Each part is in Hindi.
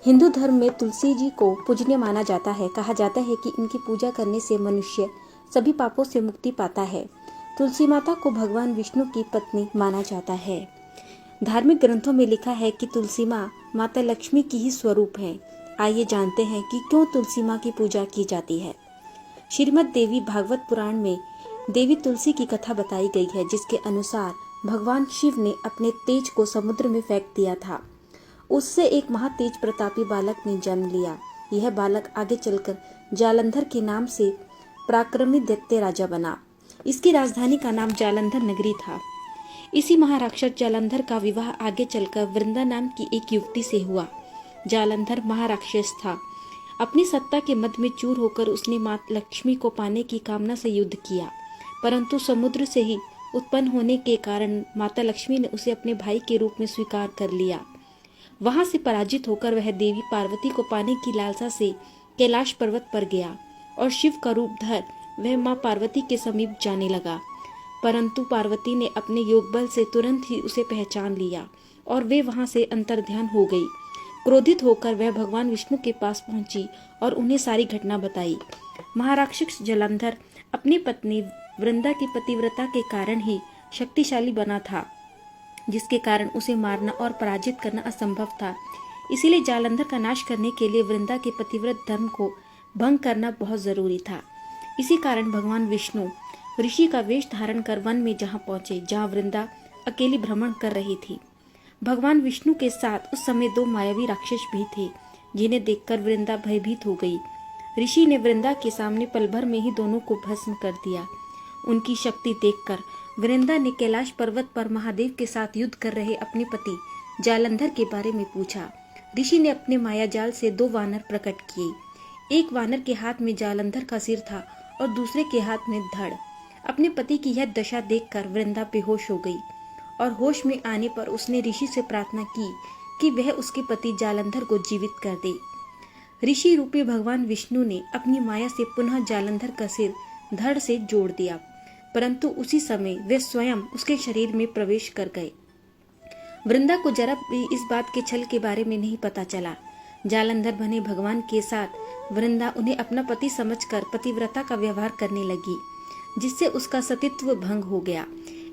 हिंदू धर्म में तुलसी जी को पूजनीय माना जाता है। कहा जाता है कि इनकी पूजा करने से मनुष्य सभी पापों से मुक्ति पाता है। तुलसी माता को भगवान विष्णु की पत्नी माना जाता है। धार्मिक ग्रंथों में लिखा है कि तुलसी माँ माता लक्ष्मी की ही स्वरूप है। आइए जानते हैं कि क्यों तुलसी माँ की पूजा की जाती है। श्रीमद् देवी भागवत पुराण में देवी तुलसी की कथा बताई गई है, जिसके अनुसार भगवान शिव ने अपने तेज को समुद्र में फेंक दिया था। उससे एक महातेज प्रतापी बालक ने जन्म लिया। यह बालक आगे चलकर जालंधर के नाम से पराक्रमी दैत्य राजा बना। इसकी राजधानी का नाम जालंधर नगरी था। इसी महाराक्षस जालंधर का विवाह आगे चलकर वृंदा नाम की एक युवती से हुआ। जालंधर महाराक्षस था। अपनी सत्ता के मद में चूर होकर उसने मां लक्ष्मी को पाने की कामना से युद्ध किया, परंतु समुद्र से ही उत्पन्न होने के कारण माता लक्ष्मी ने उसे अपने भाई के रूप में स्वीकार कर लिया। वहां से पराजित होकर वह देवी पार्वती को पाने की लालसा से कैलाश पर्वत पर गया और शिव का रूप धर वह मां पार्वती के समीप जाने लगा, परंतु पार्वती ने अपने योग बल से तुरंत ही उसे पहचान लिया और वे वहां से अंतर्ध्यान हो गई। क्रोधित होकर वह भगवान विष्णु के पास पहुंची और उन्हें सारी घटना बताई। महाराक्षस जालंधर अपनी पत्नी वृंदा की पतिव्रता के कारण ही शक्तिशाली बना था, जिसके कारण उसे मारना और पराजित करना असंभव था। इसीलिए जालंधर का नाश करने के लिए वृंदा के पतिव्रत धर्म को भंग करना बहुत जरूरी था। इसी कारण भगवान विष्णु ऋषि का वेश धारण कर वन में जहाँ पहुंचे, जहाँ वृंदा अकेली भ्रमण कर रही थी। भगवान विष्णु के साथ उस समय 2 मायावी राक्षस भी थे, जिन्हें देखकर वृंदा भयभीत हो गई। ऋषि ने वृंदा के सामने पल भर में ही दोनों को भस्म कर दिया। उनकी शक्ति देखकर वृंदा ने कैलाश पर्वत पर महादेव के साथ युद्ध कर रहे अपने पति जालंधर के बारे में पूछा। ऋषि ने अपने माया जाल से 2 वानर प्रकट किए। एक वानर के हाथ में जालंधर का सिर था और दूसरे के हाथ में धड़। अपने पति की यह दशा देखकर वृंदा बेहोश हो गई और होश में आने पर उसने ऋषि से प्रार्थना की कि वह उसके पति जालंधर को जीवित कर दे। ऋषि रूपी भगवान विष्णु ने अपनी माया से पुनः जालंधर का सिर धड़ से जोड़ दिया, परंतु उसी समय वे स्वयं उसके शरीर में प्रवेश कर गए। वृंदा को जरा भी इस बात के छल के बारे में नहीं पता चला। जालंधर बने भगवान के साथ वृंदा उन्हें अपना पति समझकर पतिव्रता का व्यवहार करने लगी, जिससे उसका सतीत्व भंग हो गया।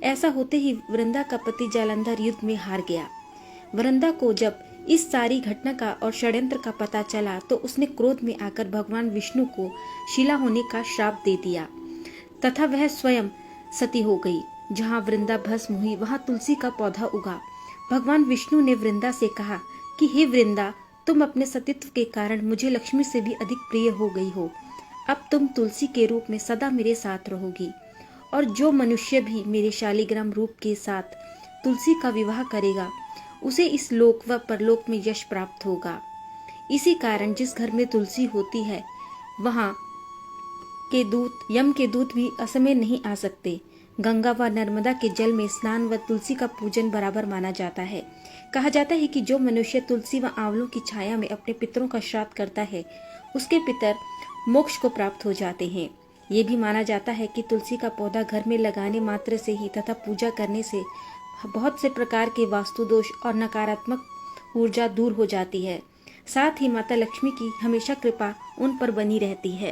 ऐसा होते ही वृंदा का पति जालंधर युद्ध में हार गया। वृंदा को जब इस सारी घटना का और षड्यंत्र का पता चला तो उसने क्रोध में आकर भगवान विष्णु को शिला होने का श्राप दे दिया तथा वह स्वयं सती हो गई। जहाँ वृंदा भस्म हुई वहाँ तुलसी का पौधा उगा। भगवान विष्णु ने वृंदा से कहा कि हे वृंदा, तुम अपने सतीत्व के कारण मुझे लक्ष्मी से भी अधिक प्रिय हो गई हो। अब तुम तुलसी के रूप में सदा मेरे साथ रहोगी और जो मनुष्य भी मेरे शालिग्राम रूप के साथ तुलसी का विवाह करेगा उसे इस लोक व परलोक में यश प्राप्त होगा। इसी कारण जिस घर में तुलसी होती है वहाँ के दूत, यम के दूत भी असमय नहीं आ सकते। गंगा व नर्मदा के जल में स्नान व तुलसी का पूजन बराबर माना जाता है। कहा जाता है कि जो मनुष्य तुलसी व आंवलों की छाया में अपने पितरों का श्राद्ध करता है उसके पितर मोक्ष को प्राप्त हो जाते हैं। ये भी माना जाता है कि तुलसी का पौधा घर में लगाने मात्र से ही तथा पूजा करने से बहुत से प्रकार के वास्तु दोष और नकारात्मक ऊर्जा दूर हो जाती है। साथ ही माता लक्ष्मी की हमेशा कृपा उन पर बनी रहती है।